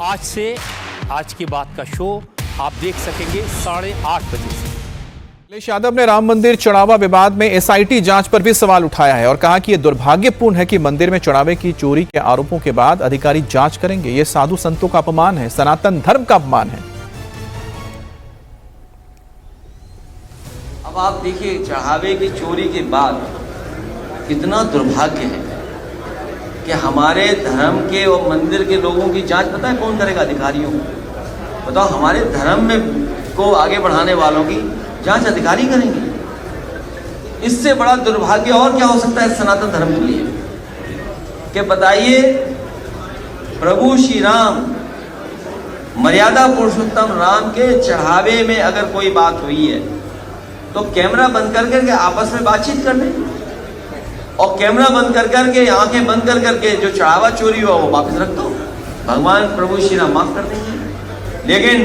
आज से आज की बात का शो आप देख सकेंगे 8:30 बजे से। अखिलेश यादव ने राम मंदिर चढ़ावा विवाद में एसआईटी जांच पर भी सवाल उठाया है और कहा कि यह दुर्भाग्यपूर्ण है कि मंदिर में चढ़ावे की चोरी के आरोपों के बाद अधिकारी जांच करेंगे। यह साधु संतों का अपमान है, सनातन धर्म का अपमान है। अब आप देखिए, चढ़ावे की चोरी के बाद कितना दुर्भाग्य है कि हमारे धर्म के और मंदिर के लोगों की जांच पता है कौन करेगा? अधिकारियों को। बताओ, हमारे धर्म में को आगे बढ़ाने वालों की जांच अधिकारी करेंगे। इससे बड़ा दुर्भाग्य और क्या हो सकता है सनातन धर्म के लिए? कि बताइए, प्रभु श्री राम, मर्यादा पुरुषोत्तम राम के चढ़ावे में अगर कोई बात हुई है तो कैमरा बंद कर करके आपस में बातचीत कर लें, और कैमरा बंद कर करके, आंखें बंद कर करके जो चढ़ावा चोरी हुआ वो वापस रख दो, भगवान प्रभु श्री राम माफ कर देंगे। लेकिन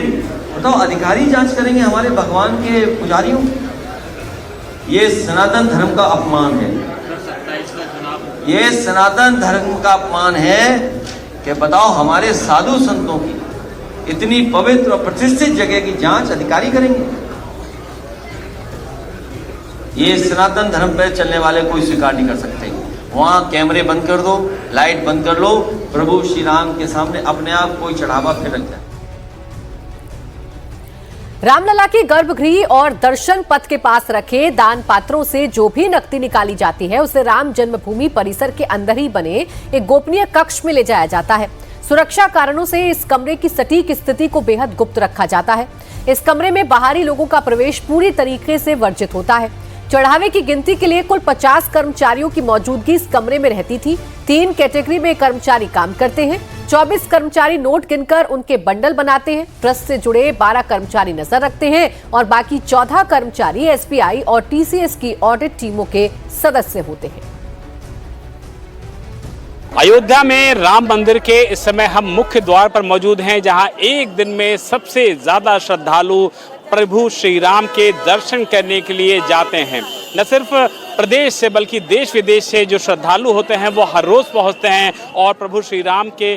बताओ, अधिकारी जांच करेंगे हमारे भगवान के पुजारियों? ये सनातन धर्म का अपमान है। ये सनातन धर्म का अपमान है कि बताओ, हमारे साधु संतों की इतनी पवित्र और प्रतिष्ठित जगह की जांच अधिकारी करेंगे? ये सनातन धर्म पर चलने वाले कोई स्वीकार नहीं कर सकते। वहां कैमरे बंद कर दो, लाइट बंद कर लो, प्रभु श्री राम के सामने अपने आप कोई चढ़ावा फिर रख जाए। रामलला के गर्भगृह और दर्शन पथ के पास रखे दान पात्रों से जो भी नकदी निकाली जाती है उसे राम जन्मभूमि परिसर के अंदर ही बने एक गोपनीय कक्ष में ले जाया जाता है। सुरक्षा कारणों से इस कमरे की सटीक स्थिति को बेहद गुप्त रखा जाता है। इस कमरे में बाहरी लोगों का प्रवेश पूरी तरीके से वर्जित होता है। चढ़ावे की गिनती के लिए कुल 50 कर्मचारियों की मौजूदगी इस कमरे में रहती थी। 3 कैटेगरी में कर्मचारी काम करते हैं। 24 कर्मचारी नोट गिनकर उनके बंडल बनाते हैं। ट्रस्ट से जुड़े 12 कर्मचारी नजर रखते हैं और बाकी 14 कर्मचारी एसबीआई और टीसीएस की ऑडिट टीमों के सदस्य होते हैं। अयोध्या में राम मंदिर के इस समय हम मुख्य द्वार पर मौजूद हैं, जहां एक दिन में सबसे ज्यादा श्रद्धालु प्रभु श्री राम के दर्शन करने के लिए जाते हैं। न सिर्फ प्रदेश से बल्कि देश विदेश से जो श्रद्धालु होते हैं वो हर रोज पहुंचते हैं और प्रभु श्री राम के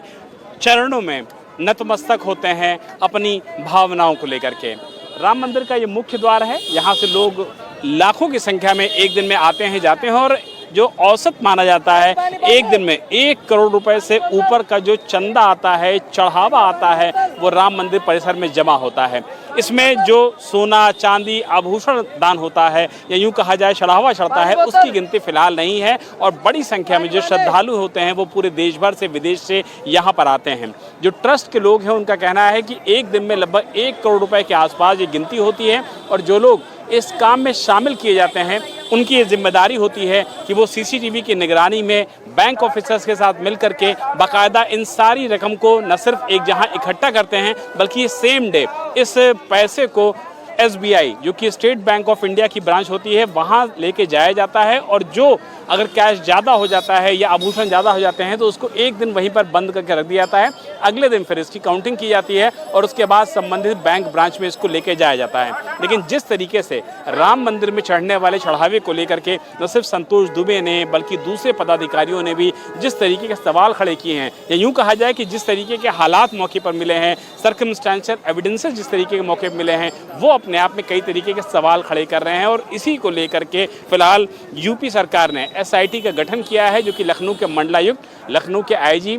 चरणों में नतमस्तक होते हैं अपनी भावनाओं को लेकर के। राम मंदिर का ये मुख्य द्वार है, यहाँ से लोग लाखों की संख्या में एक दिन में आते हैं जाते हैं और जो औसत माना जाता है एक दिन में 1 करोड़ रुपए से ऊपर का जो चंदा आता है, चढ़ावा आता है, वो राम मंदिर परिसर में जमा होता है। इसमें जो सोना चांदी आभूषण दान होता है या यूं कहा जाए चढ़ावा चढ़ता है, उसकी गिनती फिलहाल नहीं है और बड़ी संख्या में जो श्रद्धालु होते हैं वो पूरे देश भर से विदेश से यहाँ पर आते हैं। जो ट्रस्ट के लोग हैं उनका कहना है कि एक दिन में लगभग 1 करोड़ रुपए के आसपास ये गिनती होती है और जो लोग इस काम में शामिल किए जाते हैं उनकी ये जिम्मेदारी होती है कि वो सीसीटीवी की निगरानी में बैंक ऑफिसर्स के साथ मिलकर के बाकायदा इन सारी रकम को न सिर्फ एक जहां इकट्ठा करते हैं बल्कि सेम डे इस पैसे को एसबीआई जो कि स्टेट बैंक ऑफ इंडिया की ब्रांच होती है वहां लेके जाया जाता है और जो अगर कैश ज़्यादा हो जाता है या आभूषण ज़्यादा हो जाते हैं तो उसको एक दिन वहीं पर बंद करके रख दिया जाता है। अगले दिन फिर इसकी काउंटिंग की जाती है और उसके बाद संबंधित बैंक ब्रांच में इसको लेके जाया जाता है। लेकिन जिस तरीके से राम मंदिर में चढ़ने वाले चढ़ावे को लेकर के न सिर्फ संतोष दुबे ने बल्कि दूसरे पदाधिकारियों ने भी जिस तरीके के सवाल खड़े किए हैं या यूँ कहा जाए कि जिस तरीके के हालात मौके पर मिले हैं, सर्कमस्टेंशियल एविडेंसेस जिस तरीके के मौके पर मिले हैं, वो अपने आप में कई तरीके के सवाल खड़े कर रहे हैं और इसी को लेकर के फिलहाल यूपी सरकार ने एसआईटी का गठन किया है जो कि लखनऊ के मंडलायुक्त, लखनऊ के आईजी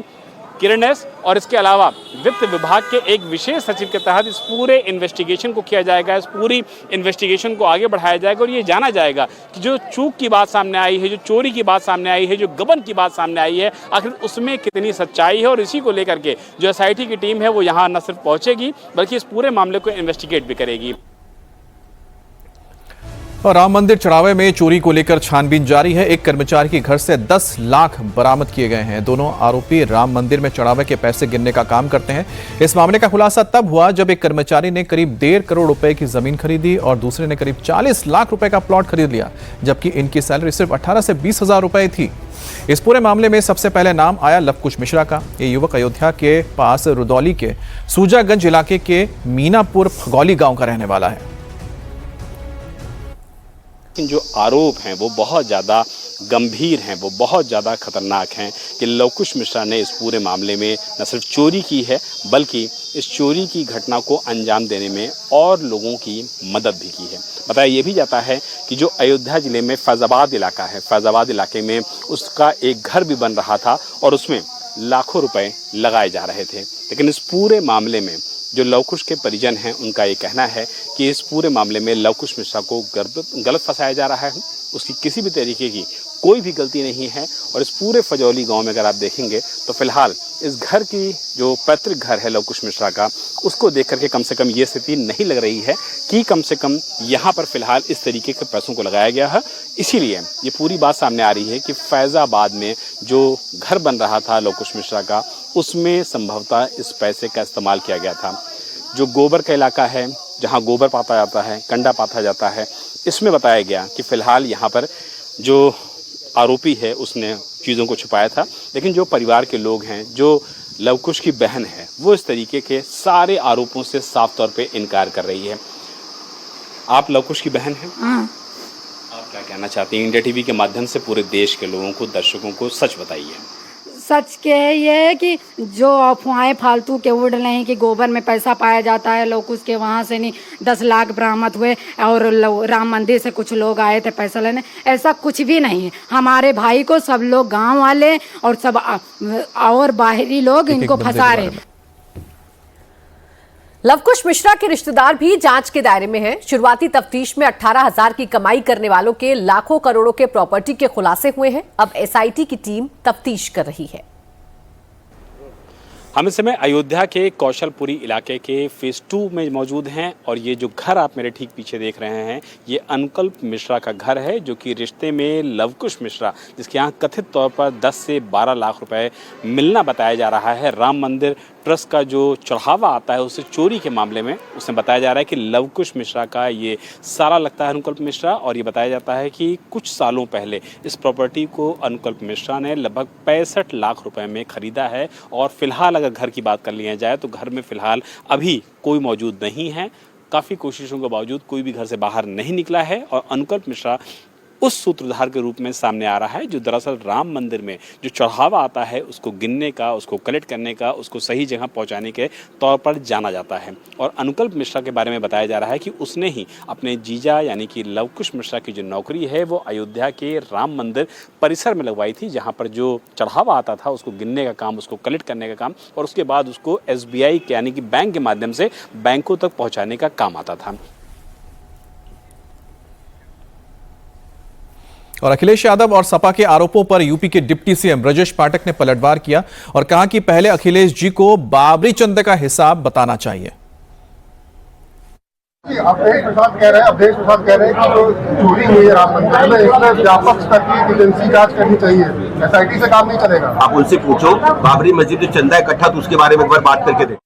किरण एस और इसके अलावा वित्त विभाग के एक विशेष सचिव के तहत इस पूरे इन्वेस्टिगेशन को किया जाएगा। इस पूरी इन्वेस्टिगेशन को आगे बढ़ाया जाएगा और ये जाना जाएगा कि जो चूक की बात सामने आई है, जो चोरी की बात सामने आई है, जो गबन की बात सामने आई है, आखिर उसमें कितनी सच्चाई है और इसी को लेकर के जो एसआईटी की टीम है वो यहाँ न सिर्फ पहुँचेगी बल्कि इस पूरे मामले को इन्वेस्टिगेट भी करेगी। और राम मंदिर चढ़ावे में चोरी को लेकर छानबीन जारी है। एक कर्मचारी के घर से 10 लाख बरामद किए गए हैं। दोनों आरोपी राम मंदिर में चढ़ावे के पैसे गिनने का काम करते हैं। इस मामले का खुलासा तब हुआ जब एक कर्मचारी ने करीब 1.5 करोड़ रुपए की जमीन खरीदी और दूसरे ने करीब 40 लाख रुपए का प्लॉट खरीद लिया, जबकि इनकी सैलरी सिर्फ 18 से 20 हजार रुपए थी। इस पूरे मामले में सबसे पहले नाम आया लवकुश मिश्रा का। ये युवक अयोध्या के पास रुदौली के सूजागंज इलाके के मीनापुर फगौली गांव का रहने वाला है। जो आरोप हैं वो बहुत ज़्यादा गंभीर हैं, वो बहुत ज़्यादा खतरनाक हैं कि लव कुश मिश्रा ने इस पूरे मामले में न सिर्फ चोरी की है बल्कि इस चोरी की घटना को अंजाम देने में और लोगों की मदद भी की है। बताया ये भी जाता है कि जो अयोध्या जिले में फैजाबाद इलाका है, फैजाबाद इलाके में उसका एक घर भी बन रहा था और उसमें लाखों रुपए लगाए जा रहे थे। लेकिन इस पूरे मामले में जो लव कुश के परिजन हैं उनका ये कहना है कि इस पूरे मामले में लव कुश मिश्रा को गलत फंसाया जा रहा है, उसकी किसी भी तरीके की कोई भी गलती नहीं है। और इस पूरे फजौली गांव में अगर आप देखेंगे तो फिलहाल इस घर की जो पैतृक घर है लव कुश मिश्रा का, उसको देख करके कम से कम ये स्थिति नहीं लग रही है कि कम से कम यहाँ पर फिलहाल इस तरीके के पैसों को लगाया गया है। इसीलिए ये पूरी बात सामने आ रही है कि फैजाबाद में जो घर बन रहा था लव कुश मिश्रा का, उसमें संभवतः इस पैसे का इस्तेमाल किया गया था। जो गोबर का इलाका है, जहाँ गोबर पाता जाता है, कंडा पाता जाता है, इसमें बताया गया कि फिलहाल यहाँ पर जो आरोपी है उसने चीज़ों को छुपाया था। लेकिन जो परिवार के लोग हैं, जो लव कुश की बहन है, वो इस तरीके के सारे आरोपों से साफ तौर पे इनकार कर रही है। आप लव कुश की बहन हैं? आप क्या कहना चाहती हैं? इंडिया टीवी के माध्यम से पूरे देश के लोगों को, दर्शकों को सच बताइए। सच के ये है कि जो अफवाहें फालतू के उड़ रहे हैं कि गोबर में पैसा पाया जाता है, लोग उसके वहाँ से नहीं 10 लाख बरामद हुए और राम मंदिर से कुछ लोग आए थे पैसा लेने, ऐसा कुछ भी नहीं है। हमारे भाई को सब लोग गांव वाले और सब और बाहरी लोग इनको फंसा रहे हैं। लव कुश मिश्रा के रिश्तेदार भी जांच के दायरे में हैं। शुरुआती तफ्तीश में 18,000 की कमाई करने वालों के लाखों करोड़ों के प्रॉपर्टी के खुलासे हुए हैं। अब एसआईटी की टीम तफ्तीश कर रही है। हम इस समय अयोध्या के कौशलपुरी इलाके के फेज 2 में मौजूद हैं और ये जो घर आप मेरे ठीक पीछे देख रहे हैं, ये अनुकल्प मिश्रा का घर है, जो कि रिश्ते में लव कुश मिश्रा, जिसके यहाँ कथित तौर पर 10 से 12 लाख रुपए मिलना बताया जा रहा है। राम मंदिर ट्रस्ट का जो चढ़ावा आता है उससे चोरी के मामले में उसमें बताया जा रहा है कि लव कुश मिश्रा का ये सारा लगता है अनुकल्प मिश्रा। और ये बताया जाता है कि कुछ सालों पहले इस प्रॉपर्टी को अनुकल्प मिश्रा ने लगभग 65 लाख रुपए में खरीदा है। और फिलहाल अगर घर की बात कर लिया जाए तो घर में फिलहाल अभी कोई मौजूद नहीं है। काफ़ी कोशिशों के बावजूद कोई भी घर से बाहर नहीं निकला है और अनुकल्प मिश्रा उस सूत्रधार के रूप में सामने आ रहा है जो दरअसल राम मंदिर में जो चढ़ावा आता है उसको गिनने का, उसको कलेक्ट करने का, उसको सही जगह पहुंचाने के तौर पर जाना जाता है। और अनुकल्प मिश्रा के बारे में बताया जा रहा है कि उसने ही अपने जीजा यानी कि लव कुश मिश्रा की जो नौकरी है वो अयोध्या के राम मंदिर परिसर में लगवाई थी, जहाँ पर जो चढ़ावा आता था उसको गिनने का काम, उसको कलेक्ट करने का काम और उसके बाद उसको SBI यानी कि बैंक के माध्यम से बैंकों तक पहुँचाने का काम आता था। और अखिलेश यादव और सपा के आरोपों पर यूपी के डिप्टी सीएम ब्रजेश पाठक ने पलटवार किया और कहा कि पहले अखिलेश जी को बाबरी चंद का हिसाब बताना चाहिए। अवधेश प्रसाद कह रहे हैं कि जो चोरी हुई है राम मंदिर में, इसमें व्यापक स्तर की एजेंसी जांच करनी चाहिए, एसआईटी से काम नहीं चलेगा। आप उनसे पूछो बाबरी मस्जिद जो चंदा इकट्ठा तो उसके बारे में एक बार बात करके दें।